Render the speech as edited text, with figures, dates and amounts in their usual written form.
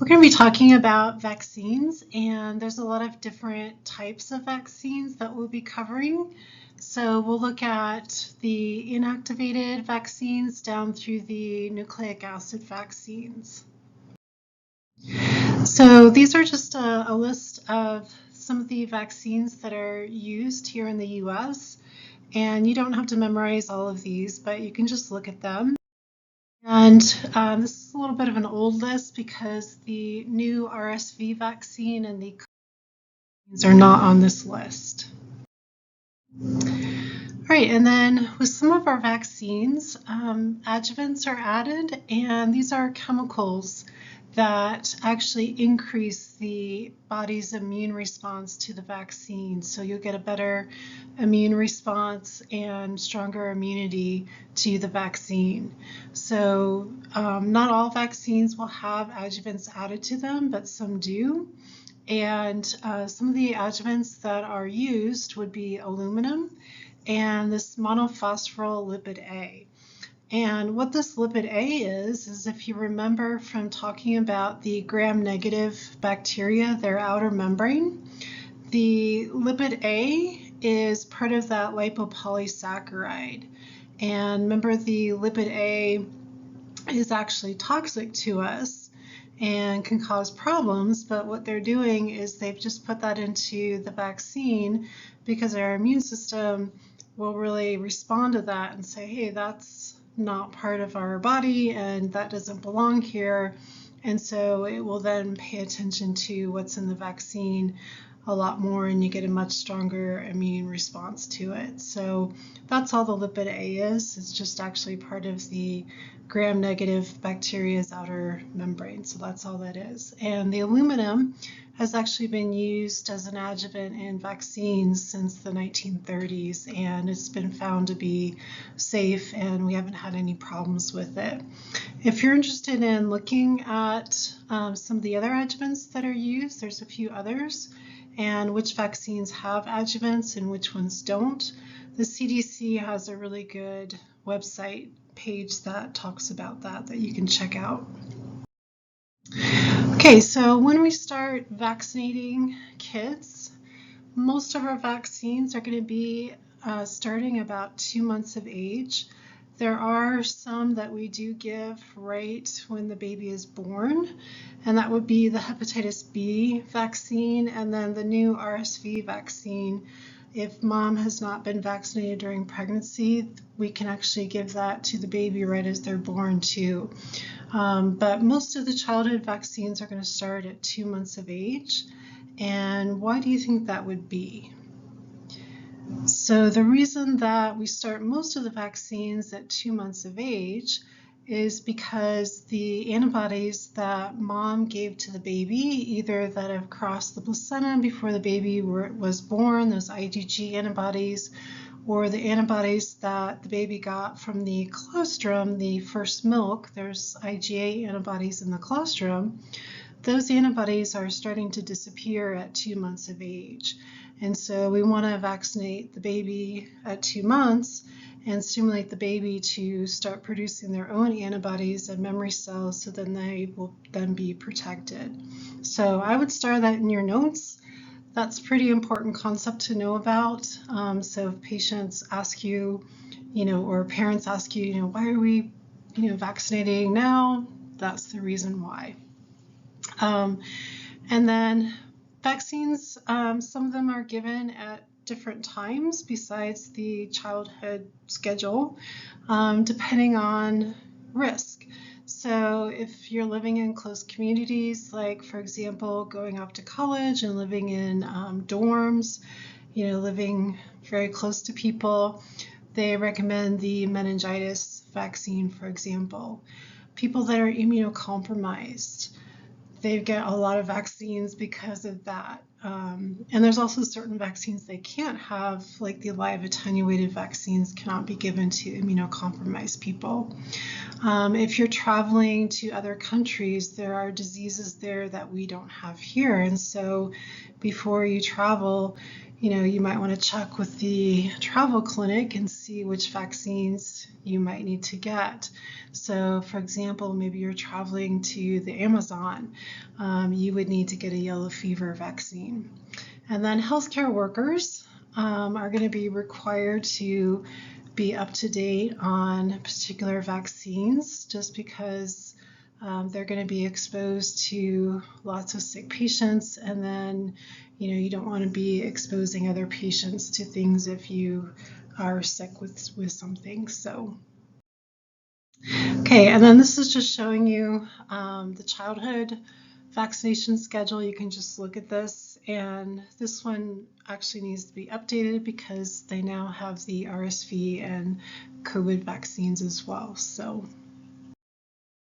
We're going to be talking about vaccines, and there's a lot of different types of vaccines that we'll be covering. So we'll look at the inactivated vaccines down through the nucleic acid vaccines. So these are just a list of some of the vaccines that are used here in the US, and you don't have to memorize all of these, but you can just look at them. And this is a little bit of an old list because the new RSV vaccine and the vaccines are not on this list. All right, and then with some of our vaccines, adjuvants are added, and these are chemicals that actually increase the body's immune response to the vaccine. So you'll get a better immune response and stronger immunity to the vaccine. So not all vaccines will have adjuvants added to them, but some do. And some of the adjuvants that are used would be aluminum and this monophospholipid A. And what this lipid A is if you remember from talking about the gram-negative bacteria, their outer membrane, the lipid A is part of that lipopolysaccharide. And remember, the lipid A is actually toxic to us and can cause problems, but what they're doing is they've just put that into the vaccine because our immune system will really respond to that and say, hey, that's not part of our body and that doesn't belong here. And so it will then pay attention to what's in the vaccine a lot more, and you get a much stronger immune response to it. So that's all the lipid A is. It's just actually part of the gram-negative bacteria's outer membrane. So that's all that is. And the aluminum has actually been used as an adjuvant in vaccines since the 1930s, and it's been found to be safe, and we haven't had any problems with it. If you're interested in looking at some of the other adjuvants that are used, there's a few others, and which vaccines have adjuvants and which ones don't. The CDC has a really good website page that talks about that you can check out. Okay, so when we start vaccinating kids, most of our vaccines are going to be starting about 2 months of age. There are some that we do give right when the baby is born, and that would be the hepatitis B vaccine and then the new RSV vaccine. If mom has not been vaccinated during pregnancy, we can actually give that to the baby right as they're born too. But most of the childhood vaccines are going to start at 2 months of age. And why do you think that would be? So the reason that we start most of the vaccines at 2 months of age is because the antibodies that mom gave to the baby, either that have crossed the placenta before the baby was born, those IgG antibodies, or the antibodies that the baby got from the colostrum, the first milk, there's IgA antibodies in the colostrum, those antibodies are starting to disappear at 2 months of age. And so we want to vaccinate the baby at 2 months and stimulate the baby to start producing their own antibodies and memory cells, so then they will then be protected. So I would start that in your notes. That's a pretty important concept to know about. So if patients ask you, or parents ask you, why are we, vaccinating now? That's the reason why. And then vaccines, some of them are given at different times besides the childhood schedule, depending on risk. So if you're living in close communities, like for example, going off to college and living in dorms, living very close to people, they recommend the meningitis vaccine, for example. People that are immunocompromised, they get a lot of vaccines because of that. And there's also certain vaccines they can't have, like the live attenuated vaccines cannot be given to immunocompromised people. If you're traveling to other countries, there are diseases there that we don't have here. And so before you travel, you might want to check with the travel clinic and see which vaccines you might need to get. So, for example, maybe you're traveling to the Amazon, you would need to get a yellow fever vaccine. And then healthcare workers are going to be required to be up to date on particular vaccines just because they're going to be exposed to lots of sick patients, and then you don't want to be exposing other patients to things if you are sick with something. So okay, and then this is just showing you the childhood vaccination schedule. You can just look at this, and this one actually needs to be updated because they now have the RSV and COVID vaccines as well. So